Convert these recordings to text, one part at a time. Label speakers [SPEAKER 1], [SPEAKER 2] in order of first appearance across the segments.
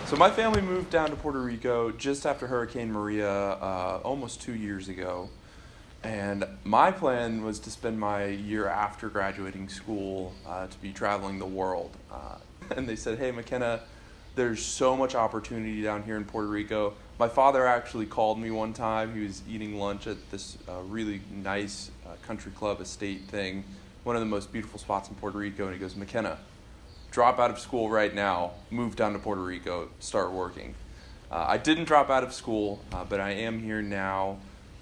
[SPEAKER 1] So my family moved down to Puerto Rico just after Hurricane Maria, almost 2 years ago. And my plan was to spend my year after graduating school to be traveling the world. And they said, hey, McKenna, there's so much opportunity down here in Puerto Rico. My father actually called me one time. He was eating lunch at this really nice country club estate thing, one of the most beautiful spots in Puerto Rico. And he goes, McKenna, drop out of school right now, move down to Puerto Rico, start working. I didn't drop out of school, but I am here now,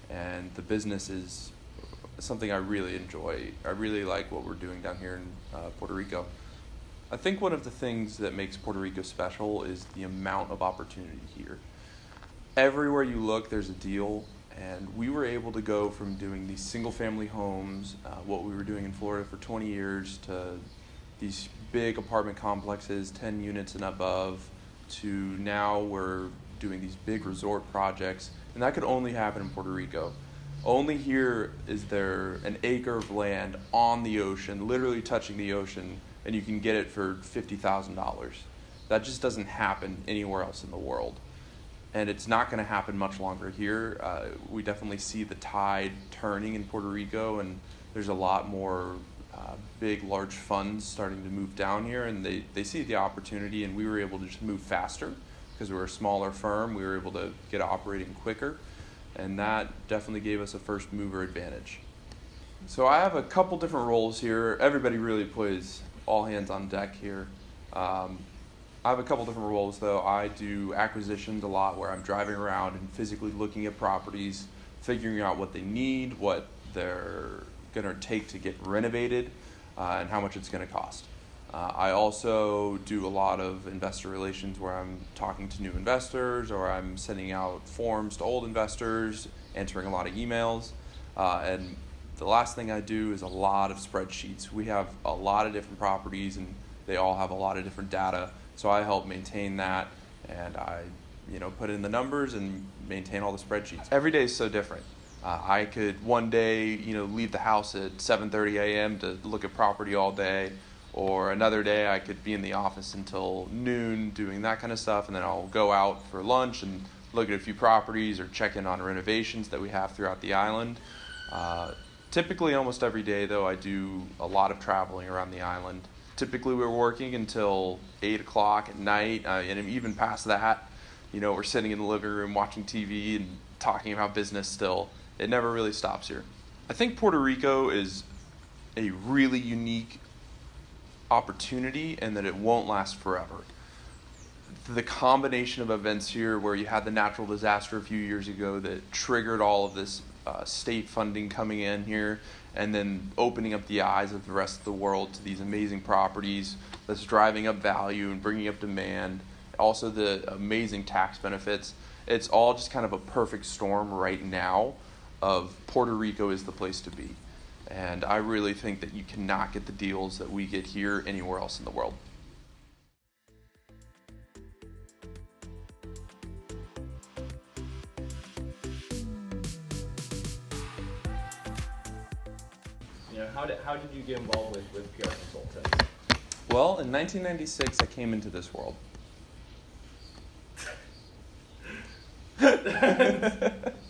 [SPEAKER 1] and the business is something I really enjoy. I really like what we're doing down here in Puerto Rico. I think one of the things that makes Puerto Rico special is the amount of opportunity here. Everywhere you look, there's a deal, and we were able to go from doing these single-family homes, what we were doing in Florida for 20 years, to these big apartment complexes, 10 units and above, to now we're doing these big resort projects, and that could only happen in Puerto Rico. Only here is there an acre of land on the ocean, literally touching the ocean, and you can get it for $50,000. That just doesn't happen anywhere else in the world. And it's not going to happen much longer here. We definitely see the tide turning in Puerto Rico, and there's a lot more big, large funds starting to move down here, and they see the opportunity, and we were able to just move faster because we were a smaller firm. We were able to get operating quicker, and that definitely gave us a first mover advantage. So I have a couple different roles here. Everybody really plays all hands on deck here. I have a couple different roles, though. I do acquisitions a lot, where I'm driving around and physically looking at properties, figuring out what they need, what they're going to take to get renovated, and how much it's going to cost. I also do a lot of investor relations, where I'm talking to new investors, or I'm sending out forms to old investors, answering a lot of emails. And the last thing I do is a lot of spreadsheets. We have a lot of different properties, and they all have a lot of different data. So I help maintain that, and I put in the numbers and maintain all the spreadsheets. Every day is so different. I could one day, leave the house at 7:30 a.m. to look at property all day, or another day I could be in the office until noon doing that kind of stuff, and then I'll go out for lunch and look at a few properties or check in on renovations that we have throughout the island. Typically, almost every day, though, I do a lot of traveling around the island. Typically, we're working until 8 o'clock at night, and even past that, we're sitting in the living room watching TV and talking about business still. It never really stops here. I think Puerto Rico is a really unique opportunity, and that it won't last forever. The combination of events here, where you had the natural disaster a few years ago that triggered all of this state funding coming in here, and then opening up the eyes of the rest of the world to these amazing properties that's driving up value and bringing up demand, also the amazing tax benefits. It's all just kind of a perfect storm right now of Puerto Rico is the place to be. And I really think that you cannot get the deals that we get here anywhere else in the world.
[SPEAKER 2] How did you get involved with PR consulting?
[SPEAKER 1] Well, in 1996, I came into this world.